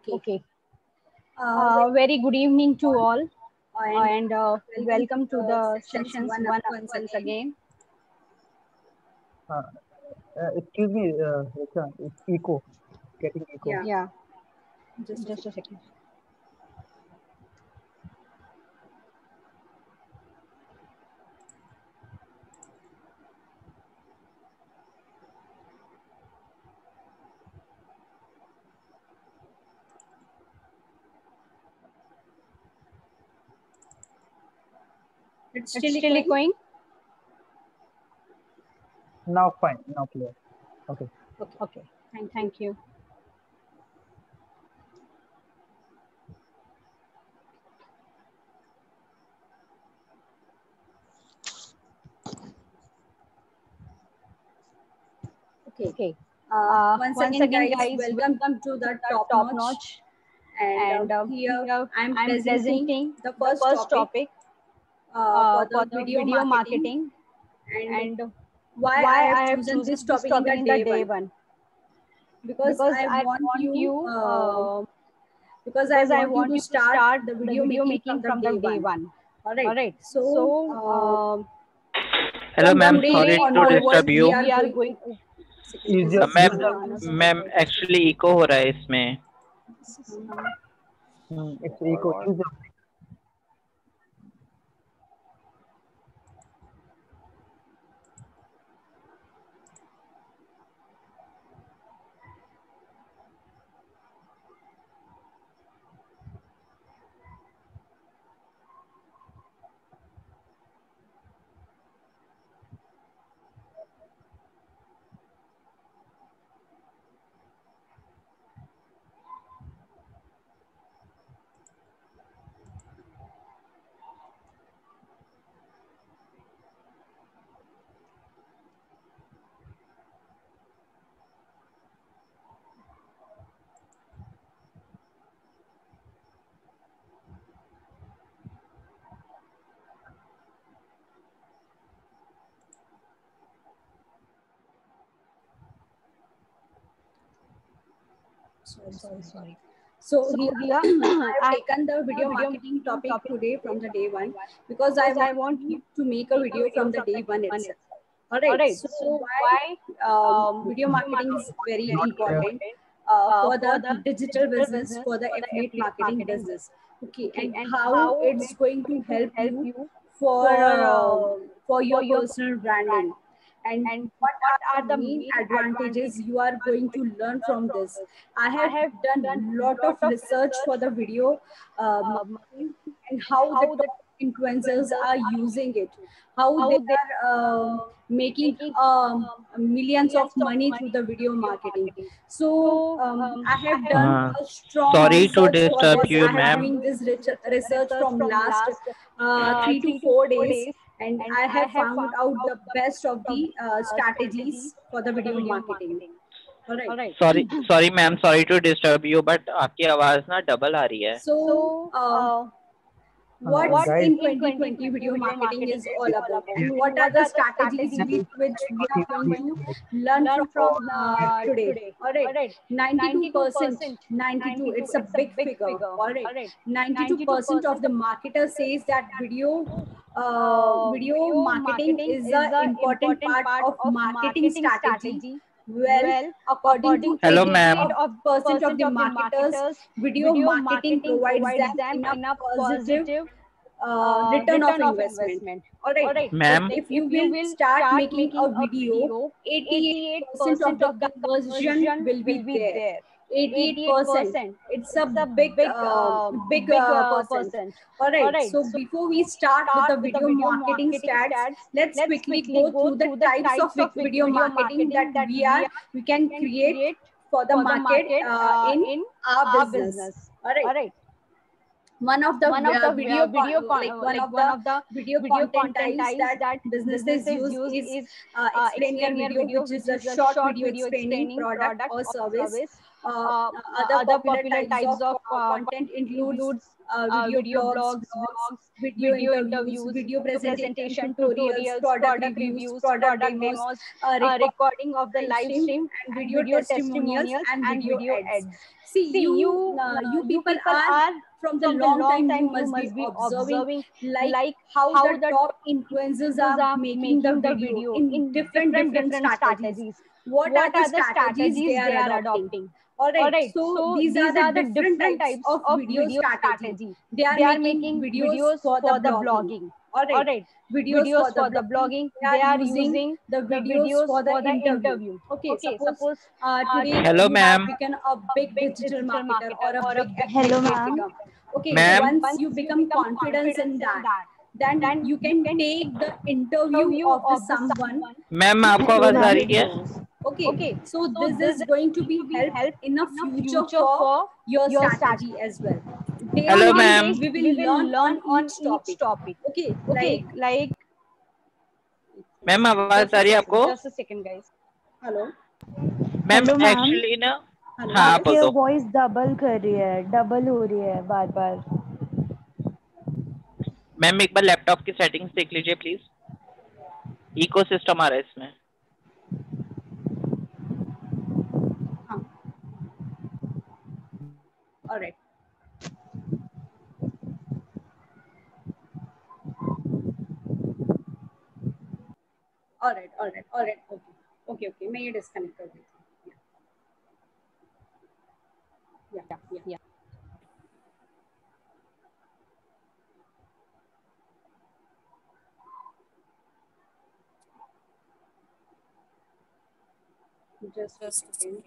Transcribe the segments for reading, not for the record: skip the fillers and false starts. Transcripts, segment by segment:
Okay. Very good evening to all, And and welcome to the sessions one once again. Uh, excuse me, Richa, it's echo, getting echo. yeah, Yeah, just a just a second. second. It's It's still still echoing. echoing. Now fine, now clear. Okay. Okay, Okay, thank you. thank you. Okay. Okay. Once Once again, again, guys, guys, welcome welcome to to the the top top notch. notch, And and here here I'm I'm presenting presenting the the first first topic topic for for the the video video marketing marketing and and why I why have I have chosen this chosen this topic in topic the in the day day one one because because I I want want you you because I because I want you want to you to start start the the video video making making from the from the day day one. one. All All right. right. So So Hello, from ma'am. from today Sorry today to onwards, disturb onwards, we you. are we are going. going. Second, Use just your, a use ma'am your, second. Ma'am actually echo हो रहा है इसमें. it's echo. Use your, Sorry. So So here here I have I taken the video video marketing topic topic today from the day one because I because I want want you you to make to a make a video video from the from the day day one one itself. itself. All All right. right. So So why why video video marketing is marketing very is very important important for for the the digital digital business, business, for the for the affiliate affiliate marketing marketing business. Okay, business. Okay, and and how how it's it's going to going to help help you you for for your your personal branding, and and what what are are the the main main advantages advantages you are you are going going to to learn learn from from this. this. I I have have done done lot of lot of research for research the video marketing and and how the how the top influencers influencers are are using it, using it, how they how they are making making millions of millions of money through money the through the video video marketing. marketing. So So I I have have done Uh, a strong Sorry to research for disturb this. you, I have ma'am. doing doing this this research research from from last last 3 to 4 3 to 4 days, days, and and I I have have found found out out the the best best of of the the strategies strategies for the for the video video marketing. marketing. All right. All right. Sorry ma'am. Sorry to disturb you, but आपकी आवाज ना double आ रही है. So So, what what guys, in in 2020 2020 video video marketing marketing is is all all about, about, and please, what and are what the are the strategies strategies which we which are we are going going to to learn learn from from today. today. All right. All right. 92%, 92%, 92, 92, it's a it's a big big figure. figure. All right. All right. 92% of 92% the of marketer says that video video marketing marketing is is the the important important part part of of marketing marketing strategy. strategy. Well, Well, according to according to Hello, 88 ma'am. eight of of percent of percent the of the marketers, marketers, video video marketing marketing provides provides them them enough enough positive positive return of return of investment. investment. All right. All right. Like Ma'am. Like if you if you will will start start making a making a video, video, 88% of 88% the of the conversion conversion will will be be there. there. 88%. 88%. It's a It's a big, big big percent. percent. All All right. right. So So before we start with start the with the video video marketing marketing stats, stats. let's Let's quickly quickly go go through the through the types of types of video video marketing that marketing that we can can create create for the for the market market in in our our business. business. All right. All right. one of the video one of the video content types that businesses use is explainer video, which is a short video explaining product or service. Other popular types of content includes video blogs, video interviews, video presentation, tutorials, product reviews, product demos, recording of the live stream, and video testimonials and video ads. See, you people are from the long time you must be observing like how the top influencers are making the video in different strategies. What are the strategies they are adopting? All right. So these are the different types of video strategy. They are making videos for the blogging. All right. Videos for the blogging. They are using the videos for the interview. Okay. Suppose today Hello, you have ma'am. become a big digital marketer or a big Hello, affiliate ma'am. marketer. Okay. Ma'am. Once you become confident in that, then you can take the interview of the someone. Ma'am आपको आवाज आ रही है? Okay. So this is going to be help in a future for your strategy as well. Day Hello, on day, ma'am. we will learn on each topic. Okay. Like ma'am आवाज आ रही है आपको? just a second, guys. hello. Ma'am Hello, ma'am. Actually ना Hello. हाँ आप आपकी बोल दो। वॉइस डबल कर रही है, डबल हो रही है बार बार। मैम एक बार लैपटॉप की सेटिंग्स देख लीजिए प्लीज। इकोसिस्टम आ रहा है इसमें। हाँ. All right. All right. Okay. मैं ये डिस्कनेक्ट कर देती हूँ. Yeah. Just a second.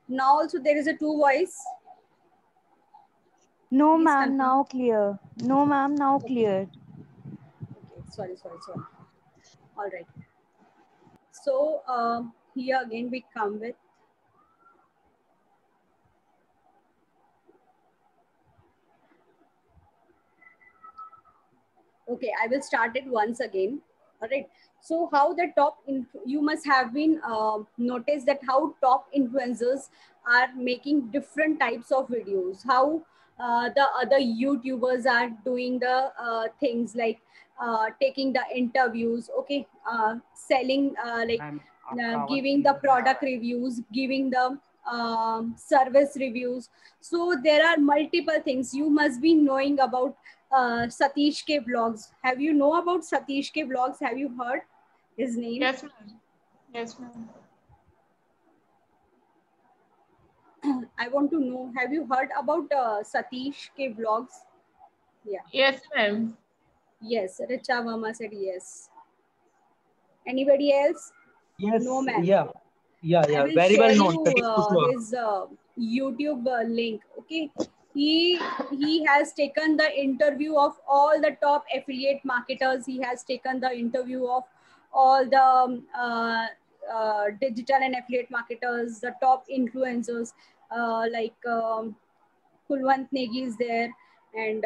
Now also there is a two voice. No, Please ma'am, confirm. now clear. No, ma'am, now clear. Okay, sorry. All right. So here again we come with okay, I will start it once again. All right. So how the you must have been noticed that how top influencers are making different types of videos. How the other YouTubers are doing the things like taking the interviews. Okay, selling giving the product reviews, giving the service reviews. So there are multiple things you must be knowing about. Satish K Vlogs. Have you know about Satish K Vlogs? Have you heard his name? Yes, ma'am. Yes, ma'am. I want to know, have you heard about Satish K Vlogs? Yeah. Yes, ma'am. Yes, Richa Verma said yes. Anybody else? Yes. No, ma'am. Yeah. I will Very share well known. you his YouTube link. Okay. He has taken the interview of all the top affiliate marketers. He has taken the interview of all the digital and affiliate marketers, the top influencers like Kulwant Negi is there, and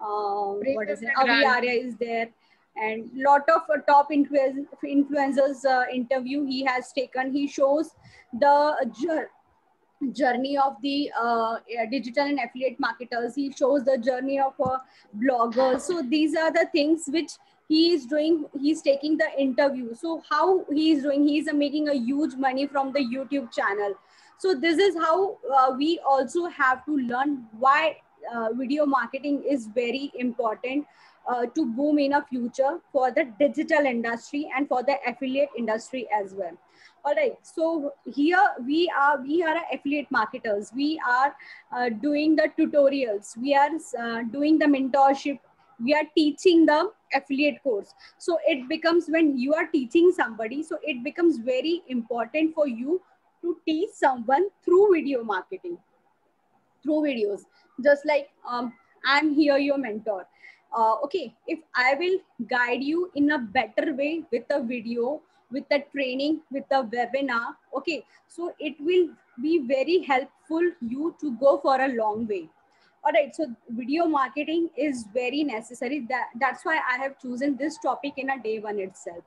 what is it? Avi Arya is there, and lot of top influencers interview he has taken. He shows the journey of the digital and affiliate marketers. He shows the journey of bloggers. So these are the things which he is doing. He's taking the interview. So how he is doing, he's making a huge money from the YouTube channel. So this is how we also have to learn why video marketing is very important to boom in a future for the digital industry and for the affiliate industry as well. All right, so here we are affiliate marketers. We are doing the tutorials. We are doing the mentorship. We are teaching the affiliate course. So it becomes, when you are teaching somebody, so it becomes very important for you to teach someone through video marketing. through videos. Just like I'm here, your mentor. Okay, if I will guide you in a better way with a video, with a training, with a webinar, okay, so it will be very helpful you to go for a long way. All right, so video marketing is very necessary. That's why I have chosen this topic in a day one itself.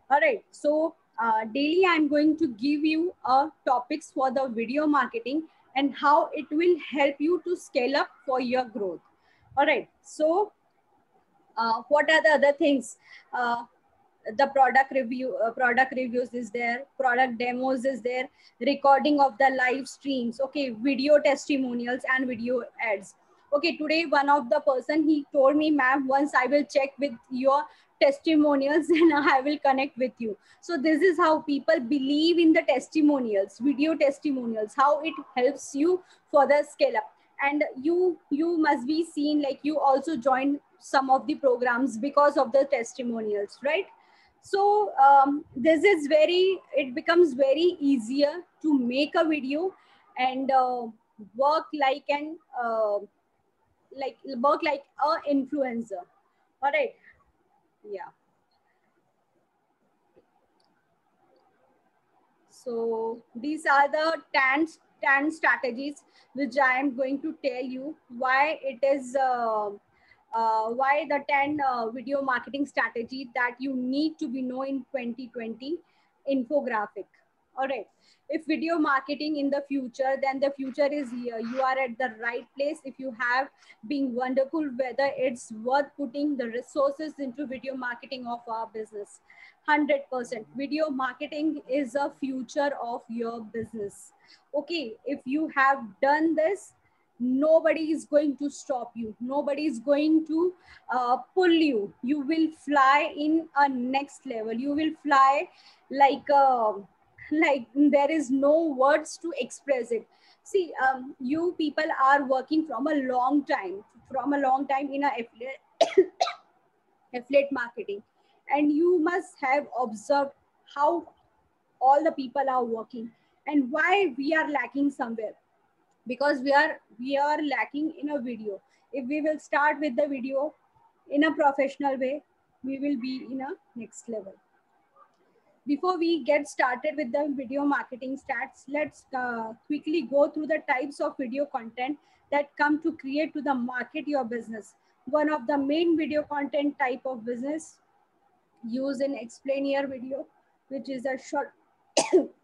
All right, so daily I'm going to give you topics for the video marketing and how it will help you to scale up for your growth. All right, so what are the other things? The product reviews is there, product demos is there, recording of the live streams, okay, video testimonials and video ads. Okay, today one of the person, he told me, ma'am, once I will check with your testimonials and I will connect with you. So this is how people believe in the testimonials, video testimonials, how it helps you for the scale up. And you must be seen, like you also join some of the programs because of the testimonials, right? So this is very, it becomes very easier to make a video and work like an work like a influencer. All right, yeah. So these are the 10 strategies which I am going to tell you why it is why the 10 video marketing strategy that you need to be know in 2020 infographic. All right. If video marketing in the future, then the future is here. You are at the right place. If you have been wonderful, whether it's worth putting the resources into video marketing of our business. 100% video marketing is a future of your business. Okay, if you have done this, nobody is going to stop you, nobody is going to pull you. You will fly in a next level, you will fly like there is no words to express it. See, you people are working from a long time, in a affiliate marketing, and you must have observed how all the people are working and why we are lacking somewhere, because we are lacking in a video. If we will start with the video in a professional way, we will be in a next level. Before we get started with the video marketing stats, let's quickly go through the types of video content that come to create to the market your business. One of the main video content type of business use in explainer video, which is a short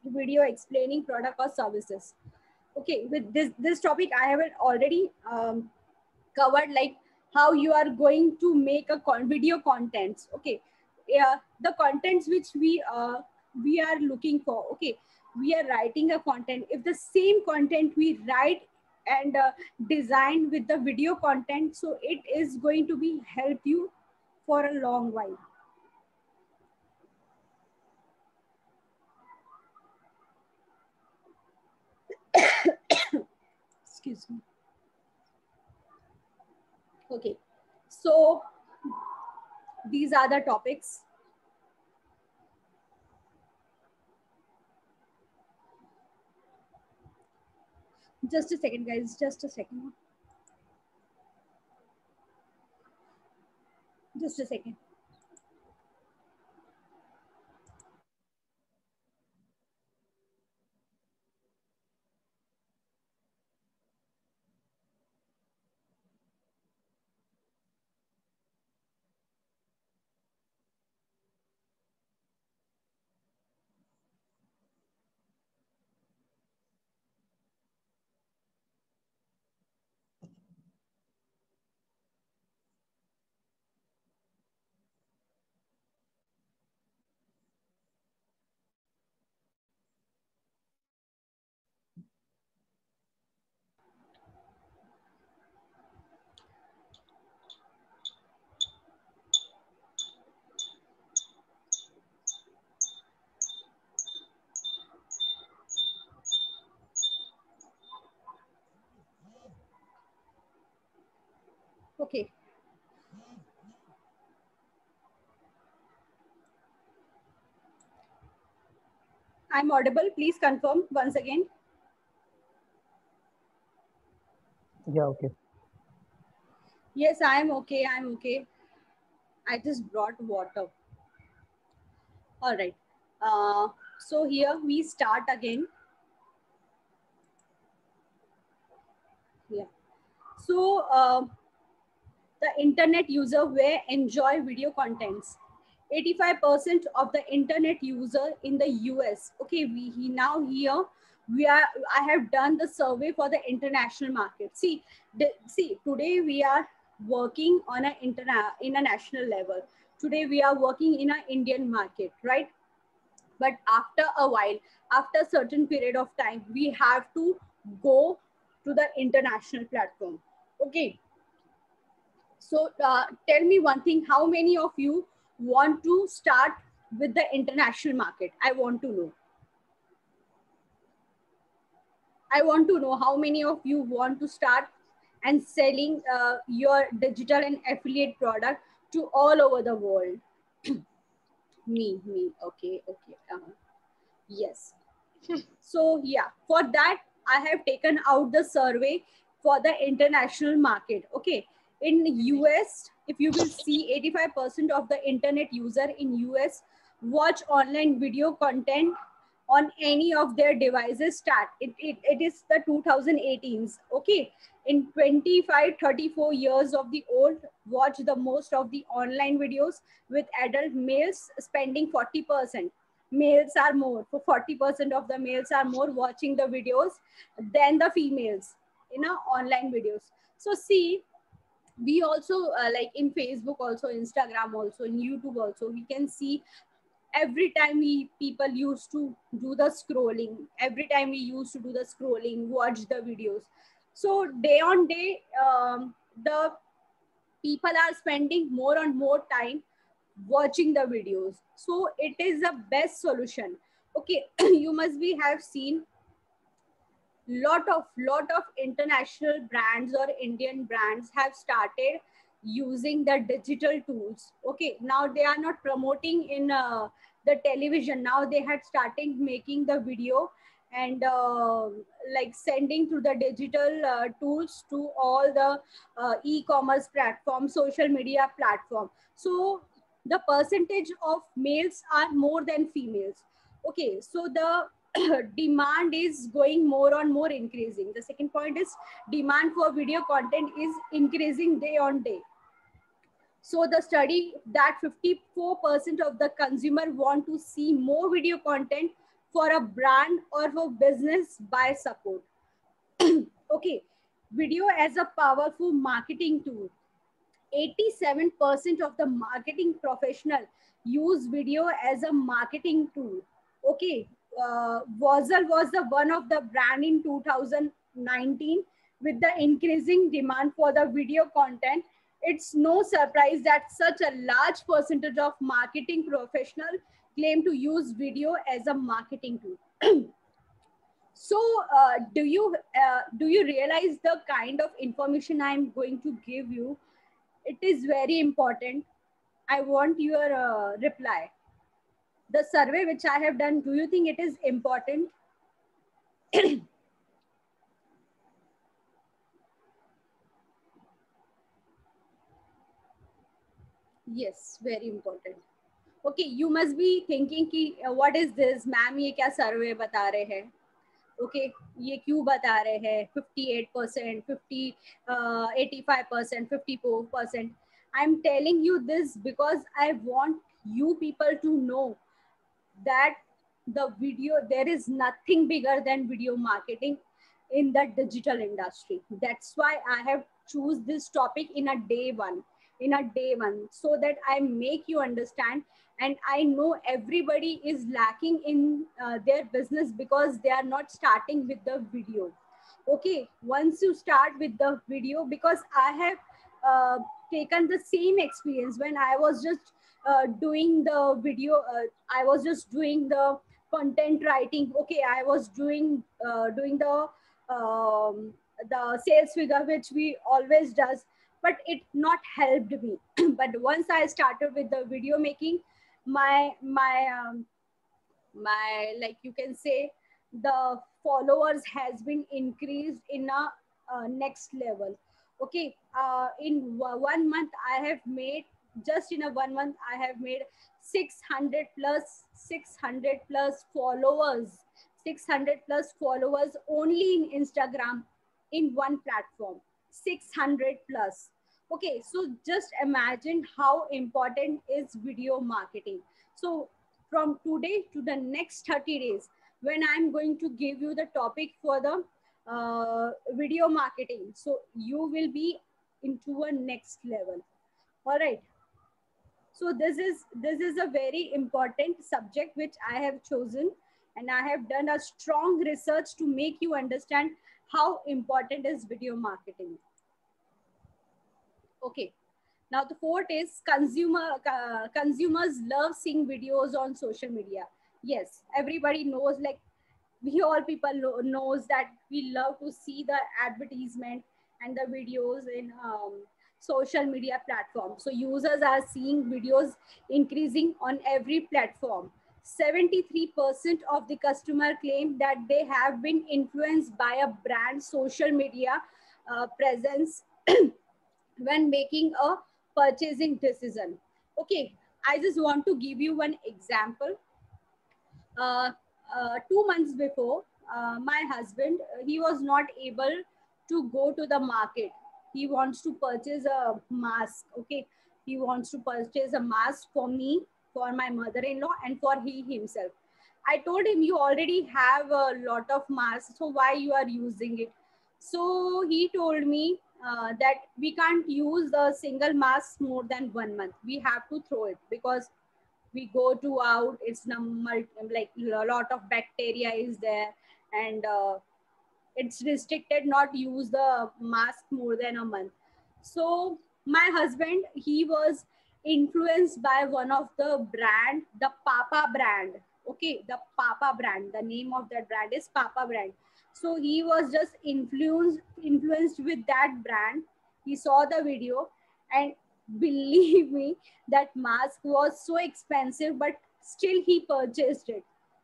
video explaining product or services. Okay, with this topic I have already covered, like how you are going to make a video contents. Okay, yeah, the contents which we are looking for. Okay, we are writing a content. If the same content we write and design with the video content, so it is going to be help you for a long while. Excuse me. Okay, so these are the topics. Just a second, guys, just a second. Just a second. Okay. I'm audible. Please confirm once again. Yeah, okay. Yes, I'm okay. I'm okay. I just brought water. All right. So here we start again. Yeah. So the internet user will enjoy video contents. 85% of the internet user in the US. Okay, now here we are. I have done the survey for the international market. See, today we are working on an international level. Today we are working in an Indian market, right? But after a while, after a certain period of time, we have to go to the international platform. Okay, so tell me one thing, how many of you want to start with the international market? I want to know how many of you want to start and selling your digital and affiliate product to all over the world. Me, okay, okay. Yes. So yeah, for that, I have taken out the survey for the international market. Okay. In US, if you will see, 85% of the internet user in US watch online video content on any of their devices start. It is the 2018s. Okay. In 25, 34 years of the old, watch the most of the online videos with adult males spending 40%. Males are more, for 40% of the males are more watching the videos than the females in online videos. So see, we also like in Facebook also, Instagram also, in YouTube also, we can see every time people used to do the scrolling, every time we used to do the scrolling, watch the videos. So day on day, the people are spending more and more time watching the videos. So it is the best solution. Okay, you must be have seen lot of international brands or Indian brands have started using the digital tools. Okay, now they are not promoting in the television. Now they had started making the video and like sending through the digital tools to all the e-commerce platform, social media platform. So the percentage of males are more than females. Okay, so the demand is going more and more increasing. The second point is demand for video content is increasing day on day. So the study that 54% of the consumer want to see more video content for a brand or for business by support. Okay, video as a powerful marketing tool. 87% of the marketing professional use video as a marketing tool. Okay, Wazzle was the one of the brand in 2019 with the increasing demand for the video content. It's no surprise that such a large percentage of marketing professional claim to use video as a marketing tool. So, do you realize the kind of information I'm going to give you? It is very important. I want your reply. The survey which I have done, do you think it is important? Yes, very important. Okay, you must be thinking कि what is this, ma'am ये क्या survey बता रहे हैं? Okay, ये क्यों बता रहे हैं 58%, 85%, 54%? I'm telling you this because I want you people to know that there is nothing bigger than video marketing in the digital industry. That's why I have choose this topic in a day one, so that I make you understand. And I know everybody is lacking in their business because they are not starting with the video. Okay, once you start with the video, because I have taken the same experience when I was just doing the video, I was just doing the content writing. Okay, I was doing the sales figure which we always does, but it not helped me. But once I started with the video making, my like you can say the followers has been increased in a next level. Okay, in 1 month I have made, just in a 1 month I have made 600 plus followers, 600 plus followers only in Instagram, in one platform, 600 plus. Okay, so just imagine how important is video marketing. So from today to the next 30 days, when I'm going to give you the topic for the video marketing, so you will be into a next level. All right, so this is a very important subject which I have chosen, and I have done a strong research to make you understand how important is video marketing. Okay, now the fourth is consumers love seeing videos on social media. Yes, everybody knows, like we all people knows that we love to see the advertisement and the videos in social media platforms. So users are seeing videos increasing on every platform. 73% of the customer claim that they have been influenced by a brand social media presence when making a purchasing decision. Okay, I just want to give you one example. uh, 2 months before, my husband, he was not able to go to the market. He wants to purchase a mask. Okay, he wants to purchase a mask for me, for my mother-in-law, and for he himself. I told him, you already have a lot of masks, so why you are using it? So he told me that we can't use a single mask more than 1 month. We have to throw it because we go to out, it's like a lot of bacteria is there, and it's restricted not use the mask more than a month. So my husband, he was influenced by one of the brand, the Papa brand. Okay, the Papa brand, the name of that brand is Papa brand. So he was just influenced with that brand. He saw the video, and believe me, that mask was so expensive, but still he purchased it.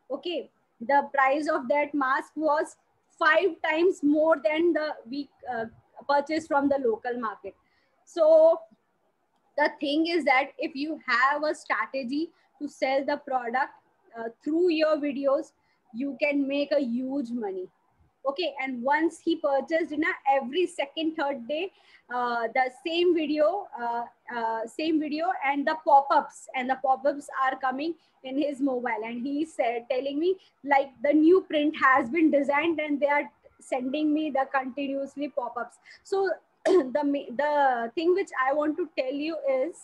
Okay, the price of that mask was 5 times more than the we purchased from the local market. So the thing is that if you have a strategy to sell the product through your videos, you can make a huge money. Okay, and once he purchased in a every second third day, the same video, and the pop-ups are coming in his mobile, and he said, telling me like the new print has been designed, and they are sending me the continuously pop-ups. So the thing which I want to tell you is,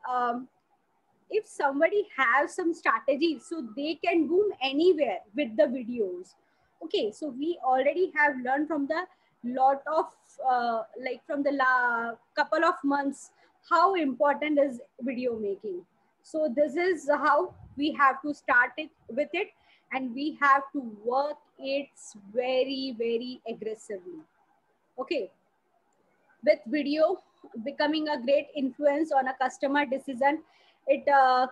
um, if somebody has some strategy, so they can boom anywhere with the videos. Okay, so we already have learned from the lot of like from the couple of months how important is video making. So this is how we have to start it with it, and we have to work it very, very aggressively. Okay, with video becoming a great influence on a customer decision, it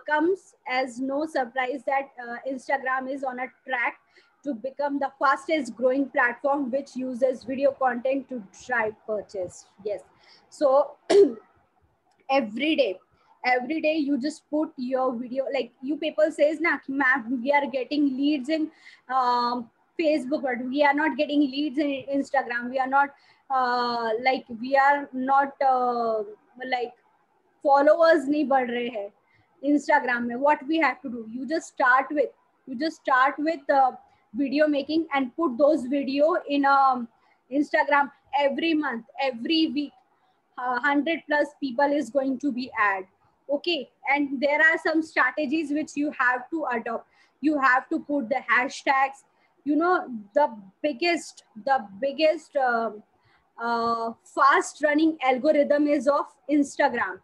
comes as no surprise that Instagram is on a track to become the fastest growing platform which uses video content to drive purchase. Yes, so every day you just put your video, like you people says na ki, ma'am, we are getting leads in Facebook, but we are not getting leads in Instagram. We are not like we are not like followers nahi बढ़ रहे हैं Instagram में. What we have to do, you just start with video making and put those video in Instagram. Every month, every week, 100 plus people is going to be add. Okay, and there are some strategies which you have to adopt. You have to put the hashtags. You know, the biggest fast running algorithm is of Instagram.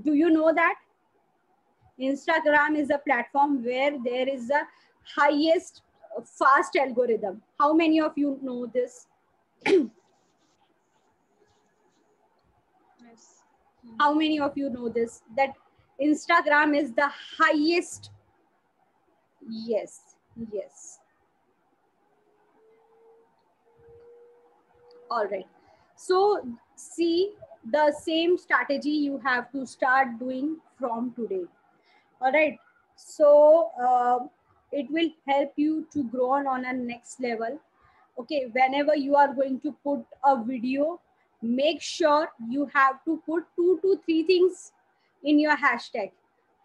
Do you know that Instagram is a platform where there is a highest fast algorithm? How many of you know this? Yes. How many of you know this, that Instagram is the highest? Yes. All right. So see, the same strategy you have to start doing from today. All right. So it will help you to grow on a next level. Okay. Whenever you are going to put a video, make sure you have to put 2 to 3 things in your hashtag.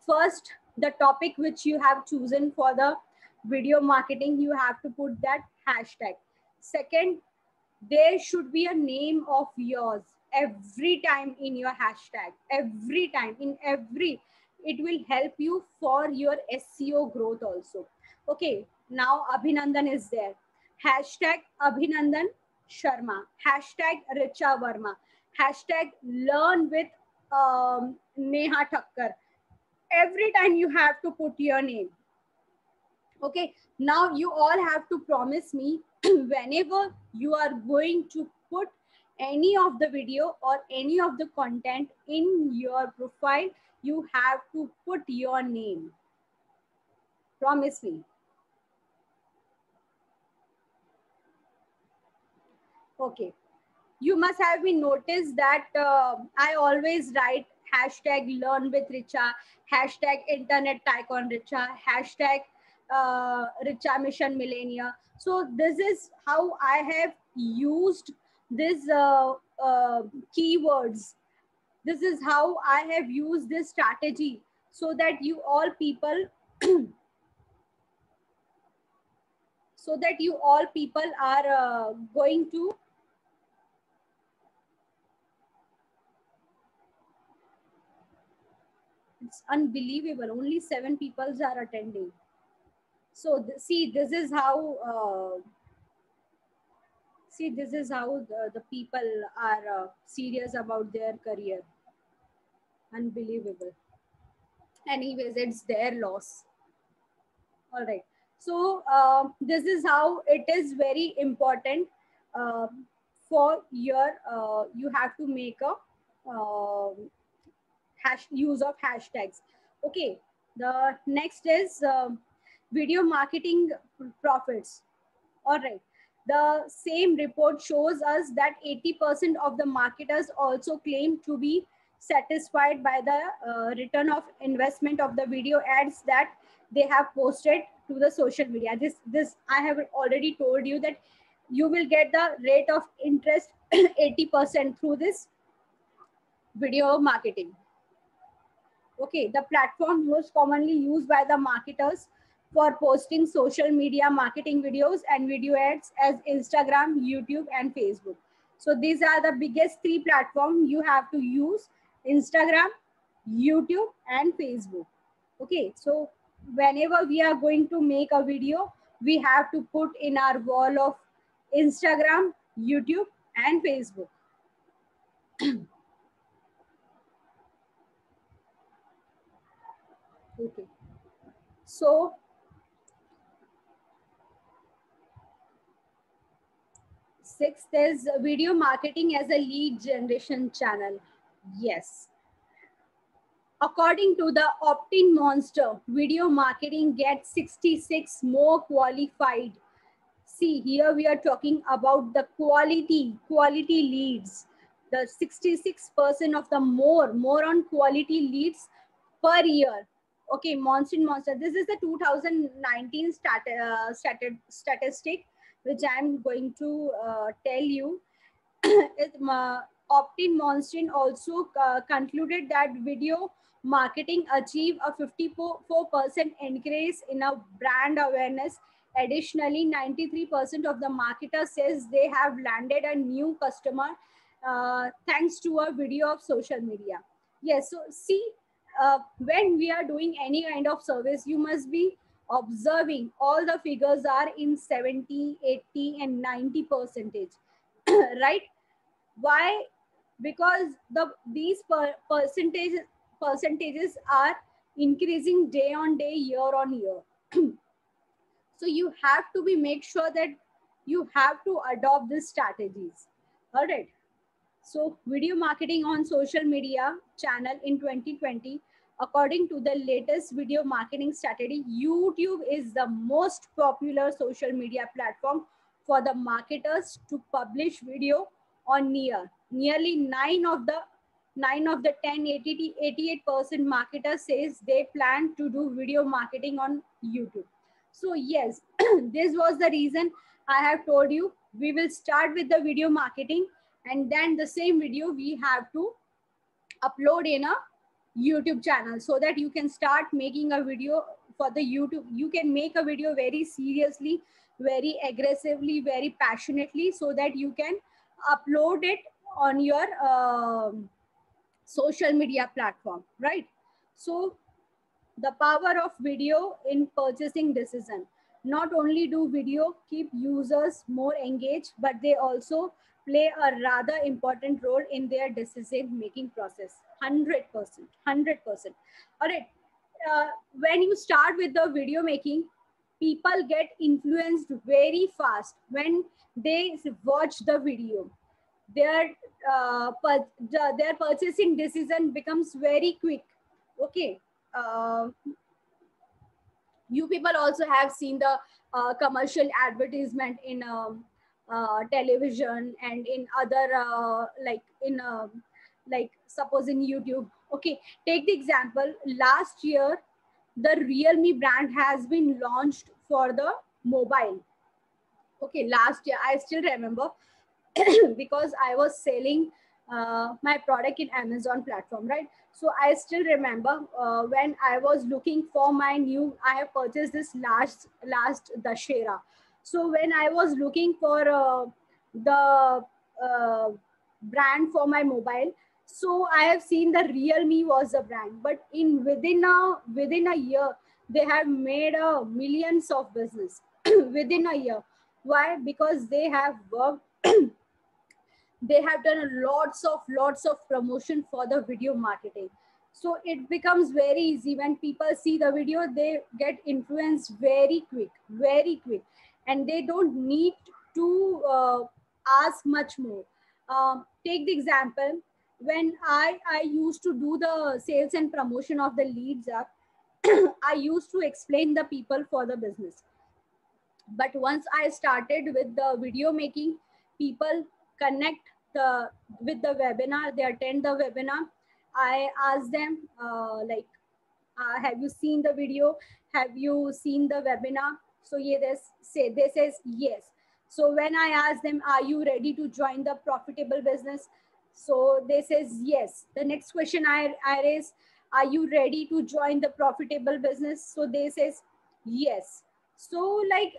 First, the topic which you have chosen for the video marketing, you have to put that hashtag. Second, there should be a name of yours every time in your hashtag. Every time, in every, it will help you for your SEO growth also. Okay, now Abhinandan is there. Hashtag Abhinandan Sharma. Hashtag Richa Verma. Hashtag learn with Neha Thakkar. Every time you have to put your name. Okay, now you all have to promise me whenever you are going to put any of the video or any of the content in your profile, you have to put your name. Promise me. Okay. You must have been noticed that I always write hashtag learn with Richa, hashtag internet tycoon Richa, hashtag Richa Mission Millennia. So this is how I have used this keywords. This is how I have used this strategy so that you all people so that you all people are going to it's unbelievable. Only 7 people are attending. So see, this is how the people are serious about their career. Unbelievable. Anyways, it's their loss. All right. So this is how it is very important for your. You have to make a use of hashtags. Okay. The next is video marketing profits. All right. The same report shows us that 80% of the marketers also claim to be satisfied by the return of investment of the video ads that they have posted to the social media. This I have already told you that you will get the rate of interest 80% through this video marketing. Okay, the platform most commonly used by the marketers for posting social media marketing videos and video ads as Instagram, YouTube, and Facebook. So these are the biggest 3 platforms you have to use: Instagram, YouTube, and Facebook. Okay, so whenever we are going to make a video, we have to put in our wall of Instagram, YouTube, and Facebook. Okay, so sixth is video marketing as a lead generation channel. Yes. According to the Optin Monster, video marketing gets 66 more qualified. See, here we are talking about the quality leads. The 66% of the more on quality leads per year. Okay, Monster. This is the 2019 statistic, which I'm going to tell you. Optin Monster also concluded that video marketing achieved a 54% increase in a brand awareness. Additionally, 93% of the marketers says they have landed a new customer thanks to a video of social media. Yes, so see, when we are doing any kind of service, you must be observing all the figures are in 70, 80, and 90 percentage, right? Why? Because these percentages are increasing day on day, year on year. So you have to make sure that you have to adopt these strategies. All right. So video marketing on social media channel in 2020, according to the latest video marketing strategy, YouTube is the most popular social media platform for the marketers to publish video on nearly 9 of the 10, 88% marketers says they plan to do video marketing on YouTube. So yes, this was the reason I have told you we will start with the video marketing, and then the same video we have to upload in a YouTube channel so that you can start making a video for the YouTube. You can make a video very seriously, very aggressively, very passionately, so that you can upload it on your social media platform, right? So the power of video in purchasing decision. Not only do video keep users more engaged, but they also play a rather important role in their decision making process. 100%, 100%. All right. When you start with the video making, people get influenced very fast when they watch the video. Their their purchasing decision becomes very quick. Okay. You people also have seen the commercial advertisement in television and in other like suppose in YouTube. Okay, take the example. Last year, the Realme brand has been launched for the mobile. Okay, last year I still remember because I was selling my product in Amazon platform, right? So I still remember when I was looking for my new, I have purchased this last Dashera. So when I was looking for the brand for my mobile, so I have seen the Realme was a brand, but in within a year they have made millions of business within a year. Why? Because they have worked they have done lots of promotion for the video marketing. So it becomes very easy when people see the video, they get influenced very quick, and they don't need to ask much more. Take the example, when I used to do the sales and promotion of the leads up, I used to explain the people for the business. But once I started with the video making, people connect with the webinar, they attend the webinar. I ask them have you seen the video? Have you seen the webinar? So yeah, they says yes. So when I ask them, are you ready to join the profitable business? So they says yes. The next question I raise, are you ready to join the profitable business? So they says yes. So like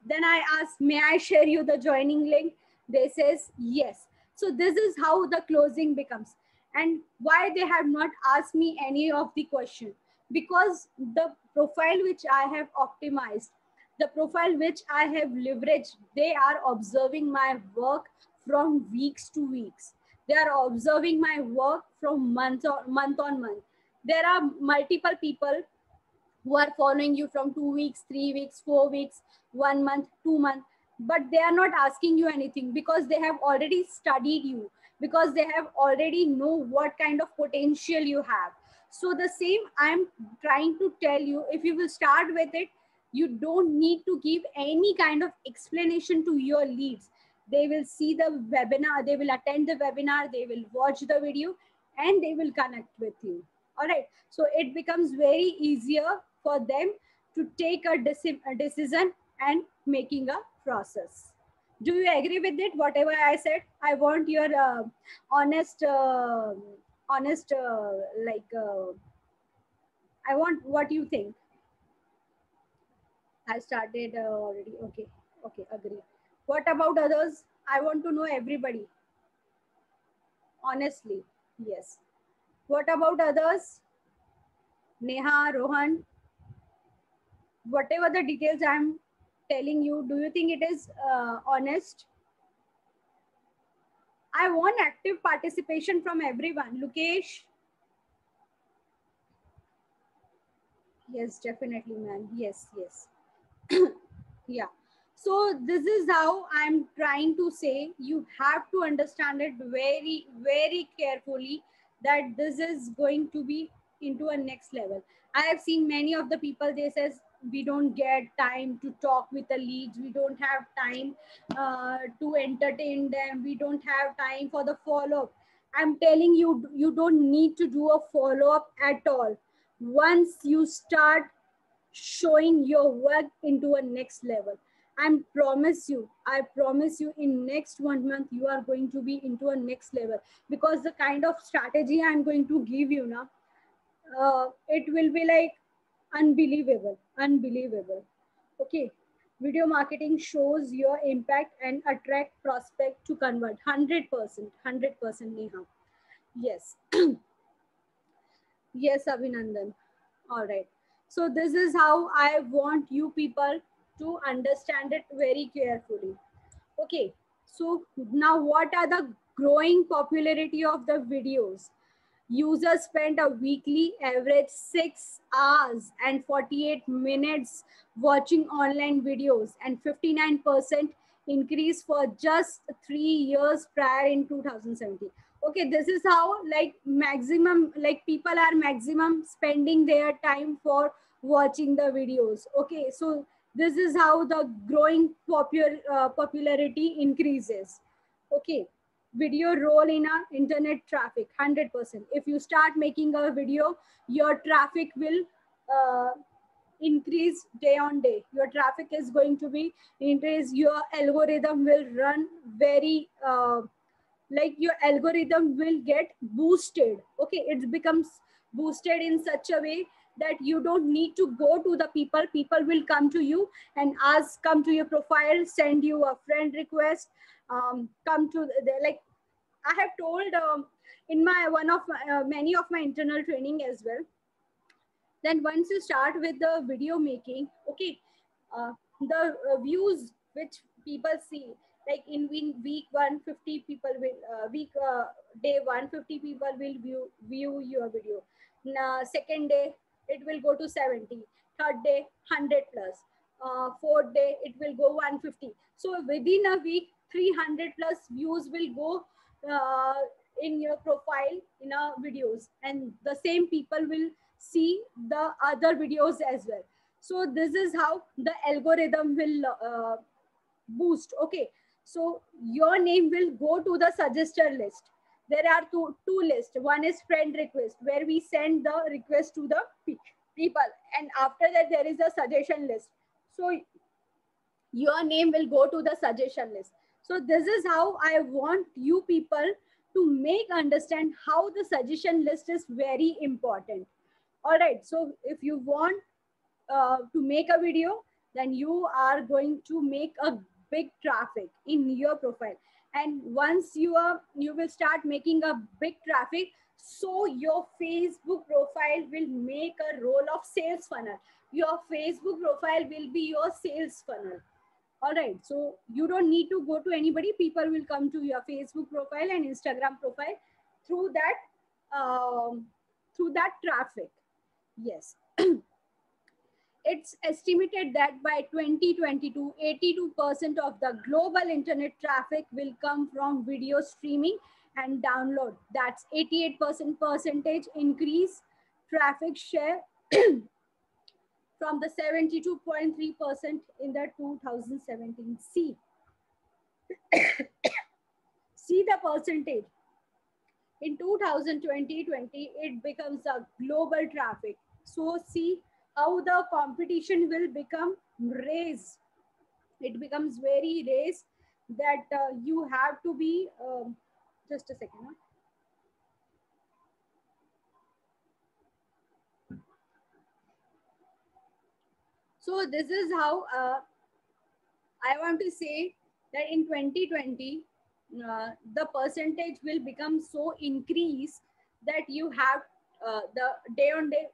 then I ask, may I share you the joining link? They says yes. So this is how the closing becomes. And why they have not asked me any of the question? Because the profile which I have optimized, the profile which I have leveraged, they are observing my work from weeks to weeks. They are observing my work from month on month. There are multiple people who are following you from 2 weeks, 3 weeks, 4 weeks, 1 month, 2 months, but they are not asking you anything because they have already studied you, because they have already know what kind of potential you have. So the same I'm trying to tell you, if you will start with it, you don't need to give any kind of explanation to your leads. They will see the webinar, they will attend the webinar, they will watch the video, and they will connect with you. All right. So it becomes very easier for them to take a decision and making a process. Do you agree with it? Whatever I said, I want your honest, I want what you think. I started already. Okay. Okay. Agree. What about others? I want to know everybody. Honestly. Yes. What about others? Neha, Rohan, whatever the details I'm telling you, do you think it is honest? I want active participation from everyone. Lukesh? Yes, definitely, man. Yes, yes. Yeah. So this is how I'm trying to say. You have to understand it very, very carefully, that this is going to be into a next level. I have seen many of the people, they says we don't get time to talk with the leads, we don't have time to entertain them, we don't have time for the follow-up. I'm telling you, you don't need to do a follow-up at all. Once you start showing your work into a next level, I promise you in next 1 month you are going to be into a next level, because the kind of strategy I'm going to give you now, it will be like unbelievable. Okay, video marketing shows your impact and attract prospect to convert 100%, Neha. Yes. Yes, Abhinandan. All right. So this is how I want you people to understand it very carefully. Okay. So now what are the growing popularity of the videos? Users spend a weekly average 6 hours and 48 minutes watching online videos, and 59% increase for just 3 years prior in 2017. Okay, this is how like maximum, like people are maximum spending their time for watching the videos. Okay, so this is how the growing popularity increases. Okay, video role in a internet traffic 100%. If you start making a video, your traffic will uh, increase day on day. Your traffic is going to be increase, your algorithm will run very like your algorithm will get boosted. Okay, it becomes boosted in such a way that you don't need to go to the people will come to you and ask, come to your profile, send you a friend request, come to the, like I have told in my one of my, many of my internal training as well. Then once you start with the video making, okay, the views which people see, like in week 150 people will day 150 people will view your video. Now, second day it will go to 70, third day 100 plus, fourth day it will go 150. So within a week 300 plus views will go in your profile in our videos, and the same people will see the other videos as well. So this is how the algorithm will boost. Okay, so your name will go to the suggested list. There are two lists. One is friend request, where we send the request to the people, and after that there is a suggestion list. So your name will go to the suggestion list. So this is how I want you people to make understand how the suggestion list is very important. All right, so if you want to make a video, then you are going to make a big traffic in your profile. And once you will start making a big traffic, so your Facebook profile will make a role of sales funnel. Your Facebook profile will be your sales funnel. All right, so you don't need to go to anybody. People will come to your Facebook profile and Instagram profile through that traffic. Yes. It's estimated that by 2022, 82% of the global internet traffic will come from video streaming and download. That's 88% percentage increase traffic share from the 72.3% in the 2017. See the percentage. In 2020, it becomes a global traffic. So see how the competition will become raised. It becomes very raised that you have to be, just a second. Huh? So this is how I want to say that in 2020, the percentage will become so increased that you have the day on day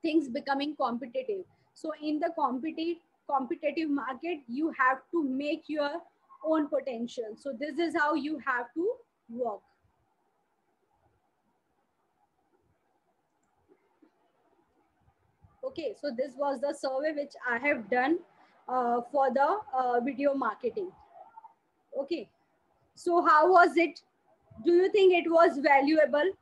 things becoming competitive. So in the competitive market, you have to make your own potential. So this is how you have to work. Okay, so this was the survey which I have done for the video marketing. Okay, so how was it? Do you think it was valuable?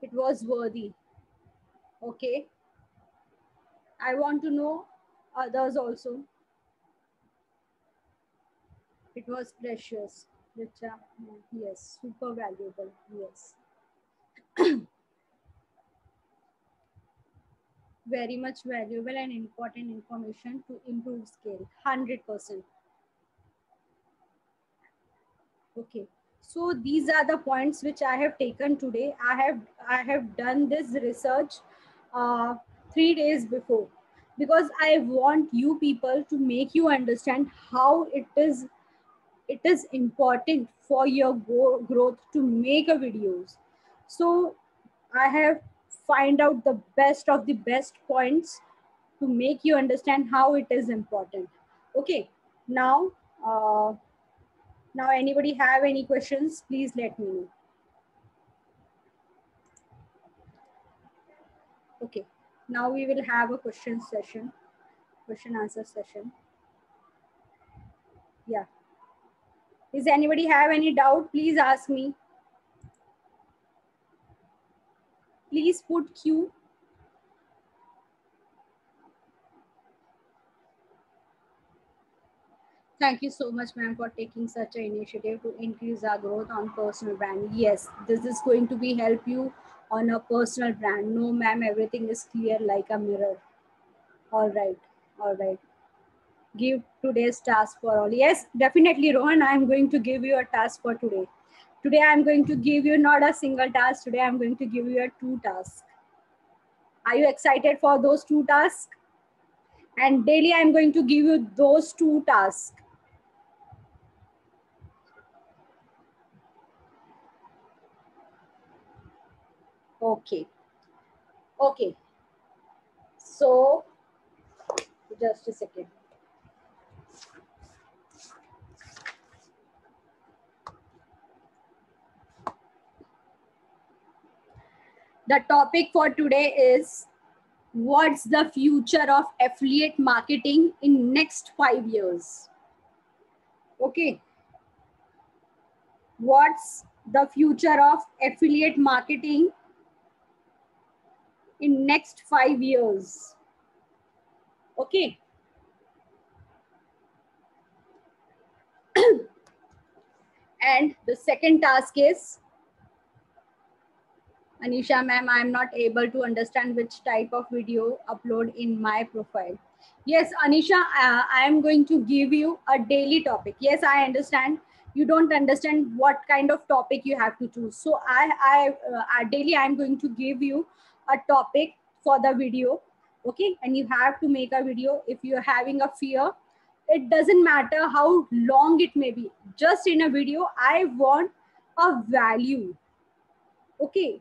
It was worthy. Okay. I want to know others also. It was precious. Richa, yes, super valuable. Yes. Very much valuable and important information to improve scale. 100%. Okay. So these are the points which I have taken today. I have done this research 3 days before, because I want you people to make you understand how it is important for your growth to make a videos. So I have find out the best of the best points to make you understand how it is important. Okay. Now now anybody have any questions, please let me know. Okay, now we will have a question answer session. Yeah, is anybody have any doubt? Please ask me. Please put Q. Thank you so much, ma'am, for taking such an initiative to increase our growth on personal brand. Yes, this is going to be help you on a personal brand. No, ma'am, everything is clear like a mirror. All right, all right. Give today's task for all. Yes, definitely, Rohan, I'm going to give you a task for today. Today, I'm going to give you not a single task. Today, I'm going to give you a 2 tasks. Are you excited for those 2 tasks? And daily, I'm going to give you those 2 tasks. Okay. Okay. So, just a second. The topic for today is, what's the future of affiliate marketing in next 5 years? Okay. What's the future of affiliate marketing in next 5 years? Okay. And the second task is, Anisha ma'am, I am not able to understand which type of video upload in my profile. Yes, Anisha, I am going to give you a daily topic. Yes, I understand. You don't understand what kind of topic you have to choose. So daily I am going to give you a topic for the video. Okay, and you have to make a video. If you're having a fear, it doesn't matter how long it may be. Just in a video, I want a value. Okay,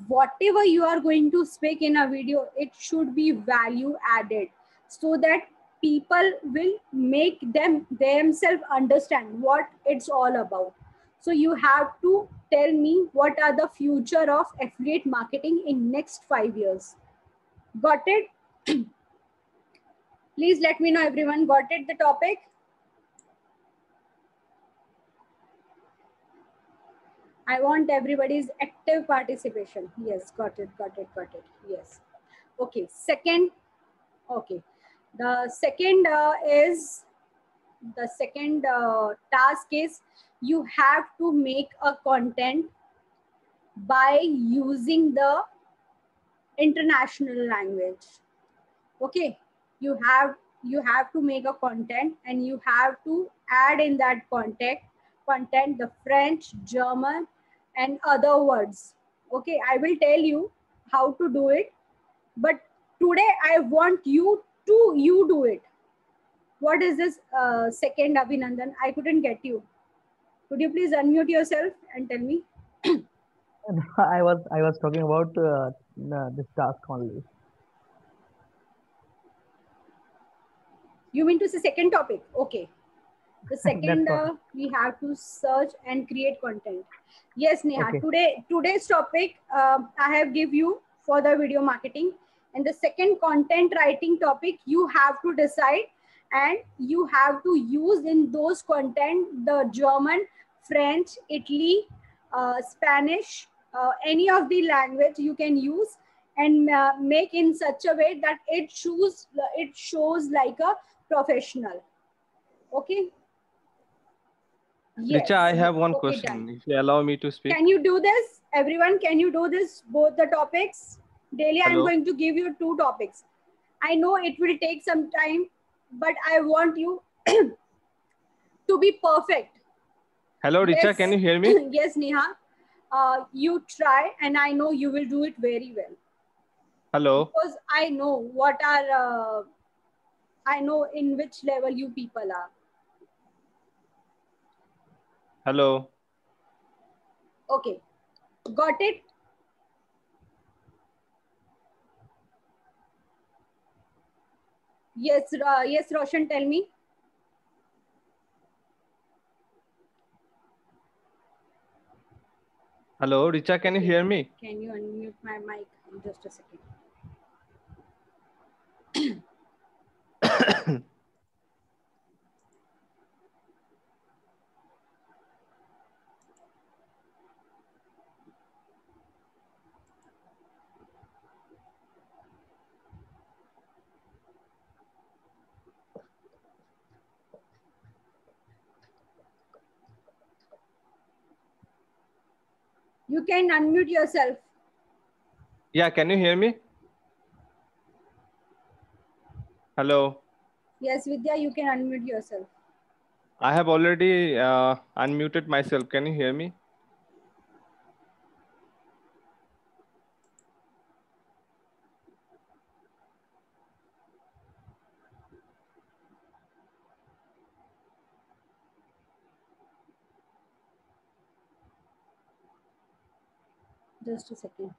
whatever you are going to speak in a video, it should be value added, so that people will make themselves understand what it's all about. So you have to tell me what are the future of affiliate marketing in next 5 years. Got it? Please let me know, everyone got it, the topic? I want everybody's active participation. Yes, got it, got it, got it. Yes. Okay, second. Okay, the second task is, you have to make a content by using the international language. Okay, you have to make a content, and you have to add in that content the French, German, and other words. Okay, I will tell you how to do it, but today I want you to do it. What is this second, Abhinandan? I couldn't get you. Could you please unmute yourself and tell me? I was talking about this task only. You mean to say second topic? Okay. The second, we have to search and create content. Yes, Neha. Okay. Today's topic I have give you for the video marketing, and the second content writing topic you have to decide, and you have to use in those content the German, French, Italy, Spanish, any of the language you can use and make in such a way that it shows like a professional. Okay. Yes. Richa, I have one Okay, question. done. If you allow me to speak. Can you do this? Everyone, can you do this? Both the topics? Daily, I'm Hello. going to give you 2 topics. I know it will take some time, but I want you to be perfect. Hello, Richa, Yes. can you hear me? Yes, Neha. You try, and I know you will do it very well. Hello. Because I know what are, I know in which level you people are. Hello. Okay. Got it? Yes, yes, Roshan, tell me. Hello, Richa, can you hear me? Can you unmute my mic? Just a second. You can unmute yourself. Yeah, can you hear me? Hello. Yes, Vidya, you can unmute yourself. I have already unmuted myself. Can you hear me? Just a second.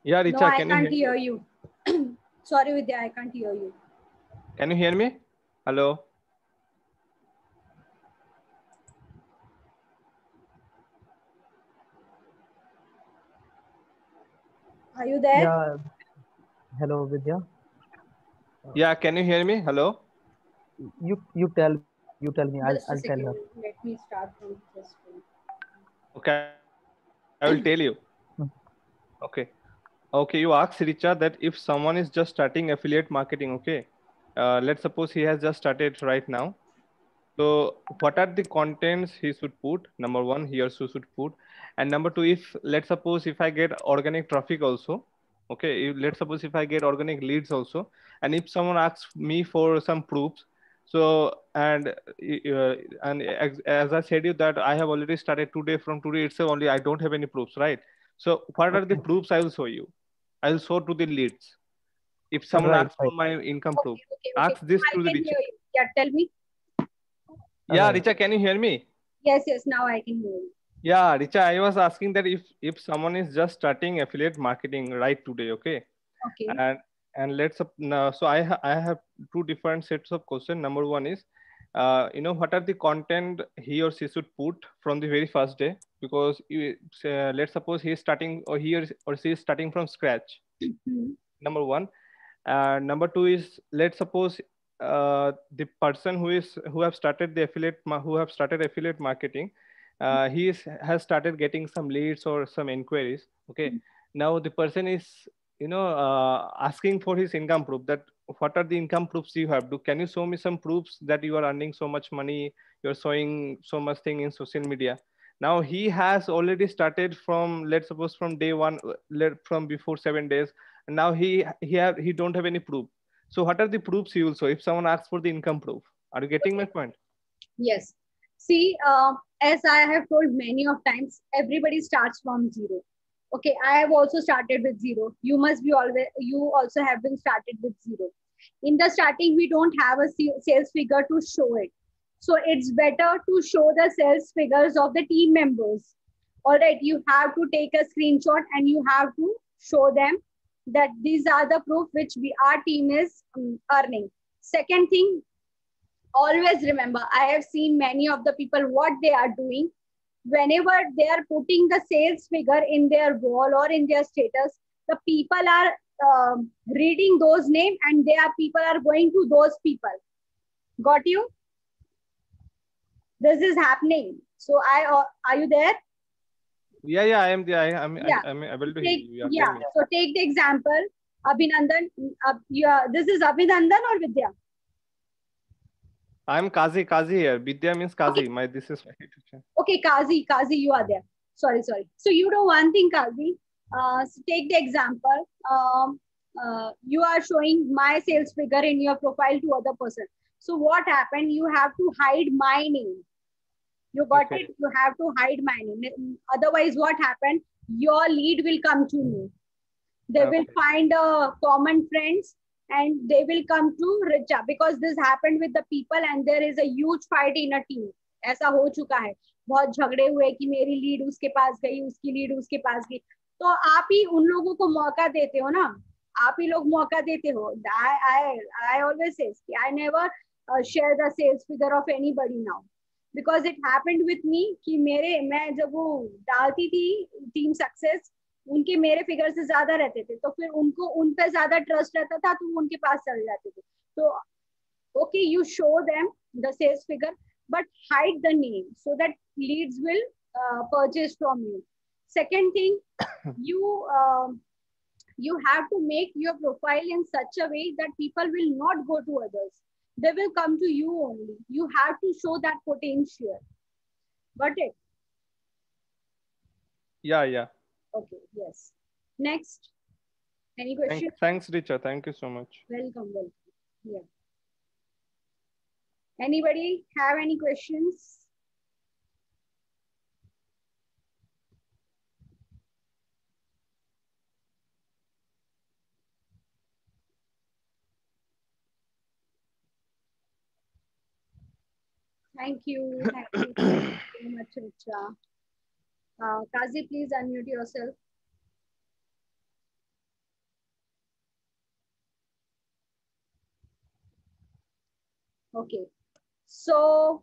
Yeah, Richa, No, I can you can't hear hear you. Sorry, Vidya, I can't hear you. Can you hear me? Hello. Are you there? Yeah. Hello, Vidya. Yeah, can you hear me? Hello. You tell me. Just a I'll tell second. her. Let me start from this one. Okay, I will tell you. Hmm. Okay. Okay, you asked Richa that if someone is just starting affiliate marketing, okay, let's suppose he has just started right now. So what are the contents he should put? Number one, he or she should put. And number two, if let's suppose if I get organic traffic also, okay, let's suppose if I get organic leads also, and if someone asks me for some proofs, so as I said you that I have already started today, from today itself only, I don't have any proofs, right? So what are the Okay. proofs I will show you? I will show to the leads. If someone Right. asks for my income proof, Okay. ask this I to the can Richa. hear you. Yeah, tell me. Yeah, Right. Richa, can you hear me? Yes, now I can hear you. Yeah, Richa, I was asking that if someone is just starting affiliate marketing right today, okay, Okay. and so I have 2 different sets of questions. Number one is, what are the content he or she should put from the very first day, because let's suppose he is starting, or or she is starting from scratch. Number one. Number two is, let's suppose the person who have started affiliate marketing, has started getting some leads or some inquiries. Okay, now the person is asking for his income proof. That what are the income proofs you have? Can you show me some proofs that you are earning so much money? You're showing so much thing in social media. Now he has already started from, let's suppose, from day one, from before 7 days, and now he don't have any proof. So what are the proofs you will show if someone asks for the income proof? Are you getting my point? Yes. See, as I have told many of times, everybody starts from zero. Okay, I have also started with zero. You also have been started with zero. In the starting, we don't have a sales figure to show it. So it's better to show the sales figures of the team members. All right, you have to take a screenshot and you have to show them that these are the proof which our team is earning. Second thing, always remember, I have seen many of the people what they are doing. Whenever they are putting the sales figure in their wall or in their status, the people are reading those names and people are going to those people. Got you? This is happening. So are you there? Yeah, I am there. I'm able to hear you. Yeah. So take the example, Abhinandan. This is Abhinandan or Vidya? I'm Kazi here. Vidya means Kazi. Okay. This is my teacher. Okay, Kazi, you are there. Sorry. So you do one thing, Kazi. So take the example. You are showing my sales figure in your profile to other person. So what happened? You have to hide my name. You got it? You have to hide my name. Otherwise, what happened? Your lead will come to me. They will find common friends and they will come to Richa, because this happened with the people and there is a huge fight in a team. ऐसा हो चुका है, बहुत झगड़े हुए कि मेरी lead उसके पास गई, उसकी लीड उसके पास गई. तो आप ही उन लोगों को मौका देते हो ना, आप ही लोग मौका देते हो. I always say I never share the sales figure of anybody now. Because it happened with me कि मैं जब वो डालती थी टीम सक्सेस, उनके मेरे फिगर से ज्यादा रहते थे, तो फिर उनको उन पे ज्यादा ट्रस्ट रहता था, तो उनके पास चले जाते थे. तो okay, you show them the sales figure but hide the name so that leads will purchase from you. Second thing, you have to make your profile in such a way that people will not go to others. They will come to you only. You have to show that potential. Got it? Yeah. Okay, yes. Next. Any questions? Thanks, Richa. Thank you so much. Welcome. Yeah. Anybody have any questions? Thank you. Thank you very much, Richa. Kazi, please unmute yourself. Okay. So,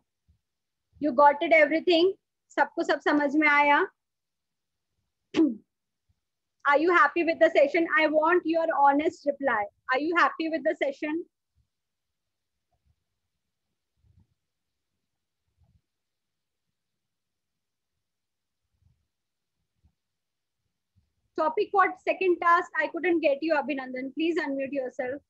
you got it everything? सबको सब समझ में आया? Are you happy with the session? I want your honest reply. Are you happy with the session? Topic what? Second task. I couldn't get you, Abhinandan. Please unmute yourself.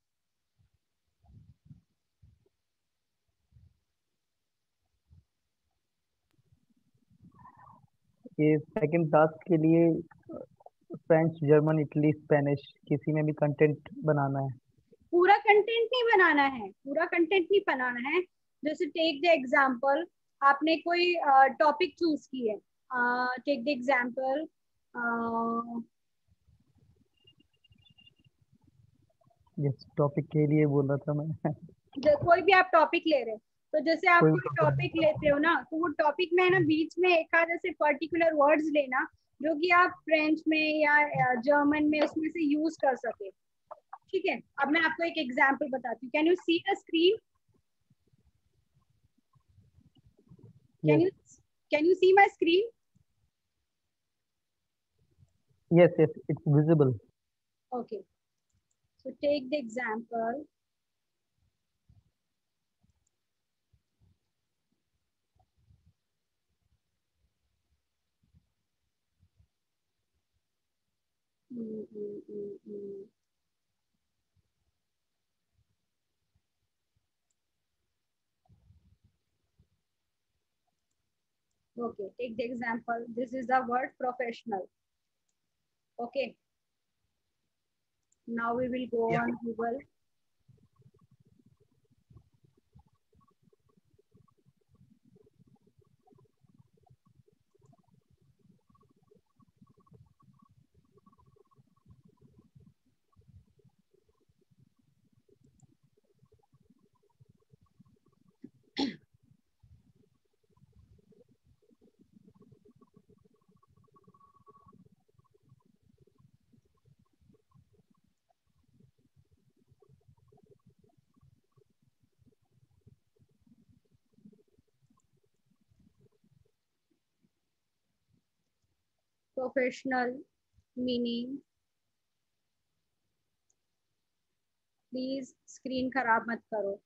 ये second task के लिए French, German, Italy, Spanish किसी में भी content बनाना है. पूरा content नहीं बनाना है, पूरा कंटेंट नहीं बनाना है. जैसे टेक द एग्जांपल, आपने कोई टॉपिक चूज की है. Take the example, yes, topic के लिए बोला था मैं. कोई भी आप टॉपिक ले रहे हैं, तो जैसे आप कोई टॉपिक लेते हो ना, तो वो टॉपिक में ना बीच में एक आध ऐसे पर्टिकुलर वर्ड्स लेना जो कि आप फ्रेंच में या जर्मन में उसमें से यूज कर सके. ठीक है, अब मैं आपको एक एग्जांपल बताती हूँ. Can you see the screen? Can you see my screen? Yes, it's visible. Okay, so take the example. Okay, take the example. This is the word professional. Okay. Now we will go on Google. Professional meaning, please screen खराब मत करो।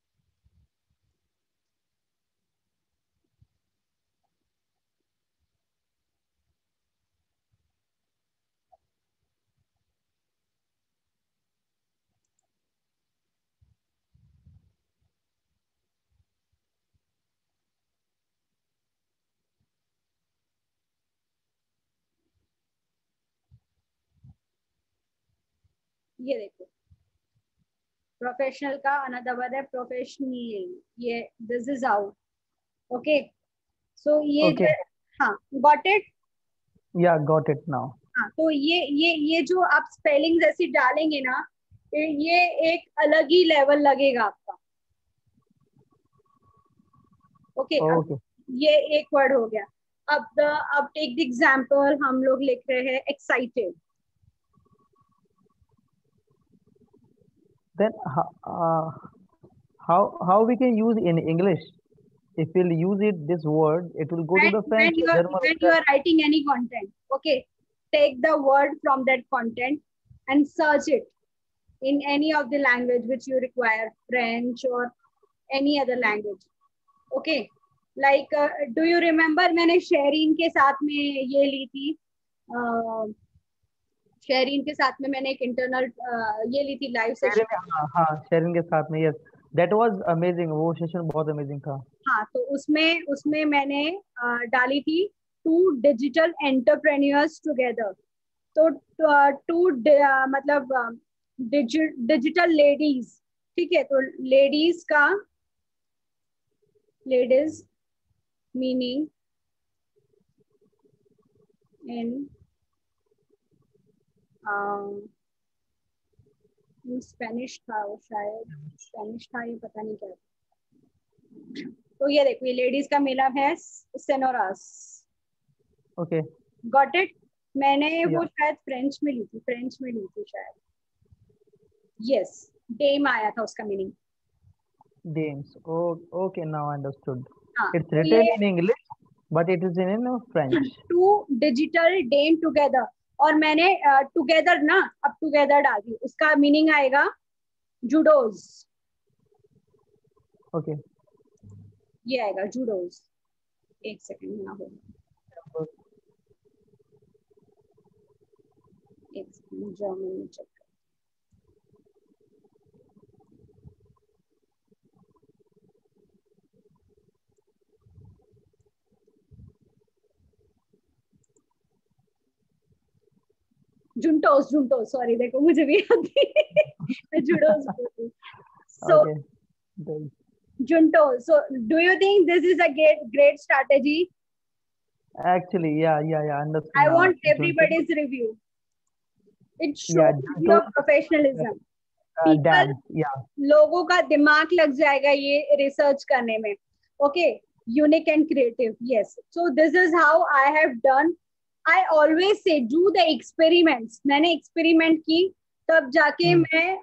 ये देखो professional का another word है professional, ये this is out. Okay so ये Okay. हाँ got it. Yeah, got it now. हाँ तो ये जो आप स्पेलिंग ऐसी डालेंगे ना, ये एक अलग ही लेवल लगेगा आपका। Okay Okay. ये एक वर्ड हो गया। अब टेक द एग्जांपल, हम लोग लिख रहे हैं excited. Then how we can use in English? If we'll use it this word, it will go to the French, when you German. are writing any content, okay, take the word from that content and search it in any of the language which you require, French or any other language. Okay, like do you remember मैंने शेरीन के साथ में ये ली थी, शेरीन के साथ में मैंने एक इंटरनल ये ली थी लाइव सेशन। हाँ शेरिन के साथ में, यस दैट वाज अमेजिंग, वो सेशन बहुत अमेजिंग था। हाँ तो उसमें मैंने डाली थी टू डिजिटल एंटरप्रेन्योर्स टुगेदर। तो टू मतलब डिजिटल लेडीज, ठीक है, तो लेडीज का लेडीज मीनिंग इन स्पेनिश था, वो शायद स्पेनिश था, ये पता नहीं क्या। तो ये देखो, ये लेडीज का मिलन है सेनोरास। Okay got it. मैंने वो शायद फ्रेंच में ली थी शायद। यस डेम आया था उसका meaning. Dames, okay now understood. हाँ it's written in English but it is in French. Two digital dame together, और मैंने टुगेदर ना, अब टुगेदर डाल दी, उसका मीनिंग आएगा जूडोज। ओके ये आएगा जूडोज। एक सेकंड यहाँ हो, एक सेकंड जर्मन में चेक। जुंटोस सॉरी, देखो मुझे भी आती है जुडोस। So juntos, so do you think this is a great strategy? Actually, yeah, understood. I want everybody's review. It shows your professionalism. People, लोगों का दिमाग लग जाएगा ये रिसर्च करने में। Okay, unique and creative. Yes. So this is how I have done. I always say do the experiments. मैंने experiment की तब जाके मैं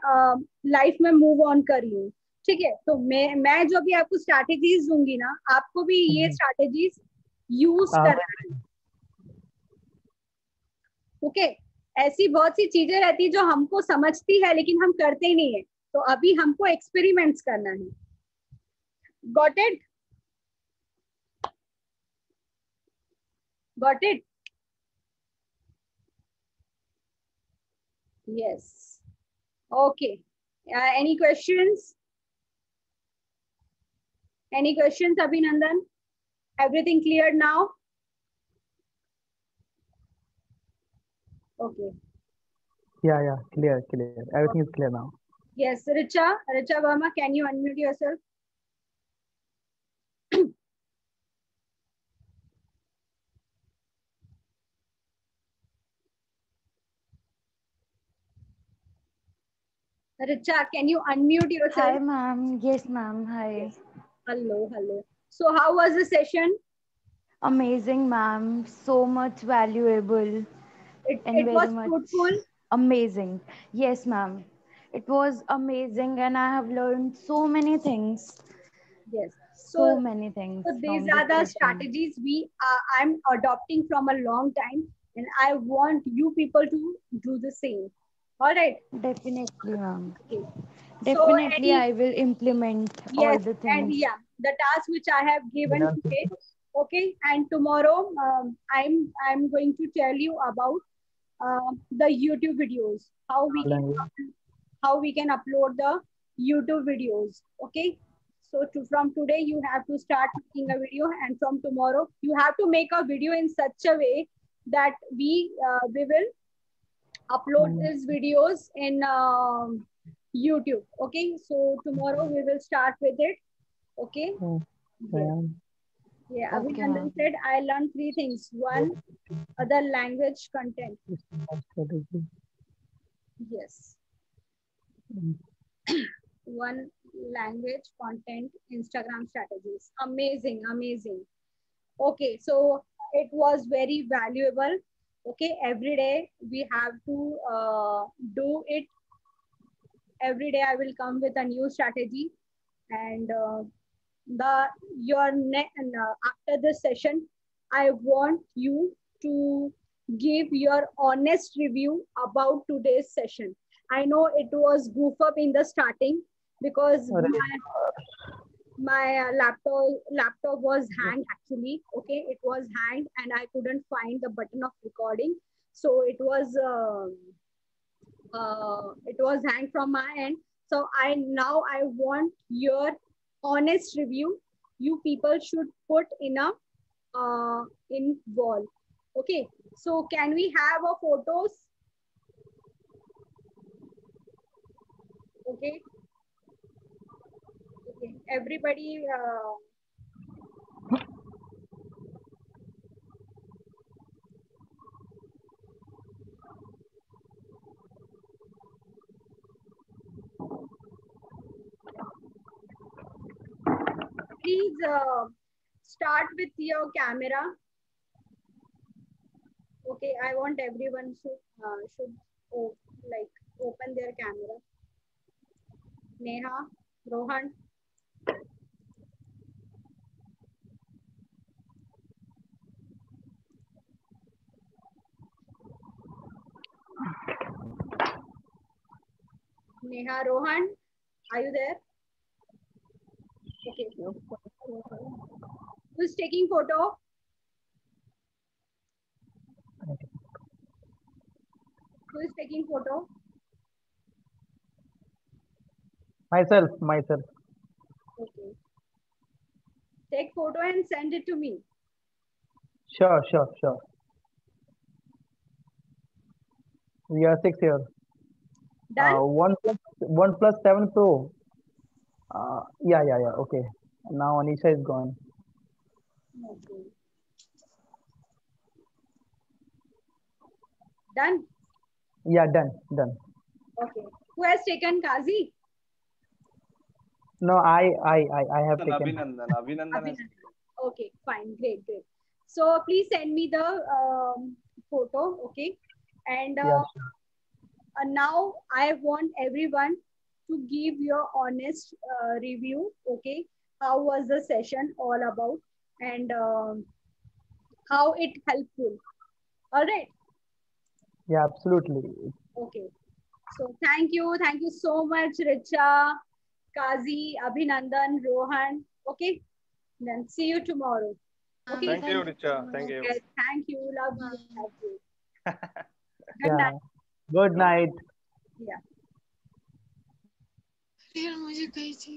लाइफ में मूव ऑन कर रही हूँ। ठीक है, तो मैं जो भी आपको स्ट्रैटेजीज दूंगी ना, आपको भी ये स्ट्रैटेजीज यूज करना है। ओके, ऐसी बहुत सी चीजें रहती है जो हमको समझती है लेकिन हम करते नहीं है, तो अभी हमको एक्सपेरिमेंट्स करना है। Got it? Got it? Yes. Okay. Any questions? Any questions, Abhinandan? Everything cleared now? Okay. Yeah, clear. Everything is clear now. Yes, Richa Verma, can you unmute yourself? Richa, can you unmute yourself? Hi, ma'am. Yes, ma'am. Hi. Yes. Hello. So how was the session? Amazing, ma'am. So much valuable. It was fruitful? Amazing. Yes, ma'am. It was amazing and I have learned so many things. Yes. So many things. So these are the strategies I'm adopting from a long time. and I want you people to do the same. All right. Definitely, ma'am. Okay. So Definitely, I will implement all yes, the and things. yeah, the task which I have given Done. today. Okay, and tomorrow I'm going to tell you about the YouTube videos, how we can upload the YouTube videos. Okay, so from today you have to start making a video, and from tomorrow you have to make a video in such a way that we will upload these videos in YouTube. Okay, so tomorrow we will start with it. Okay. Yes. Yeah. Yeah, Okay, Abhinandan ma'am. said I learned three things. One, other language content. Strategy. Yes. Mm. One, language content, Instagram strategies. Amazing, amazing. Okay, so it was very valuable. Okay, every day we have to do it. Every day I will come with a new strategy, and after this session, I want you to give your honest review about today's session. I know it was goof up in the starting because my laptop was hanged actually. Okay, it was hanged and I couldn't find the button of recording, so it was hanged from my end. So I want your honest review. You people should put in a in wall. Okay, so can we have a photos? Okay, okay, everybody. Please start with your camera. Okay, I want everyone should like open their camera. Neha, Rohan. Neha, Rohan, are you there? Okay. Who's taking photo? Who is taking photo? Myself. Okay. Take photo and send it to me. Sure. We are 6 here. Done? OnePlus 7 Pro. Yeah. Okay. Now Anisha is gone. Okay. Done? Yeah, done. Okay. Who has taken Kazi? No, I have taken. Abhinandan. Okay, fine. Great. So please send me the photo. Okay. And Yeah, now I want everyone to give your honest review. Okay. How was the session all about? And how it helpful. All right. yeah, absolutely. Okay. So thank you so much, Richa, Kazi, Abhinandan, Rohan. Okay. Then see you tomorrow. Okay. Thank you, Richa. Thank you. Yes, thank you. Love you. Good Yeah. night. Good night. Yeah. फिर मुझे कही थी